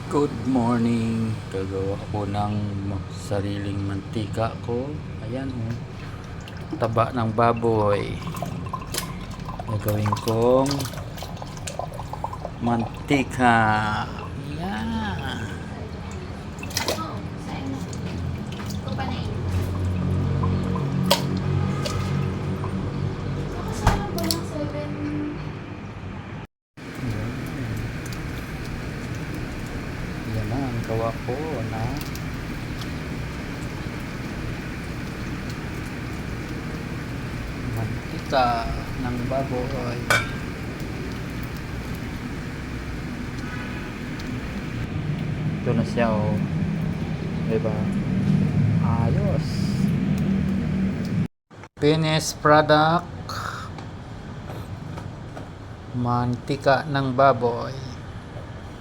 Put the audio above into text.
Good morning. Gagawa ko ng sariling mantika ko. Ayan oh. Taba ng baboy. Gagawin kong mantika. Ayan. Yan na ang gawa ko na mantika ng baboy. Ito na siya oh. Diba? Ayos. Finished product. Mantika ng baboy.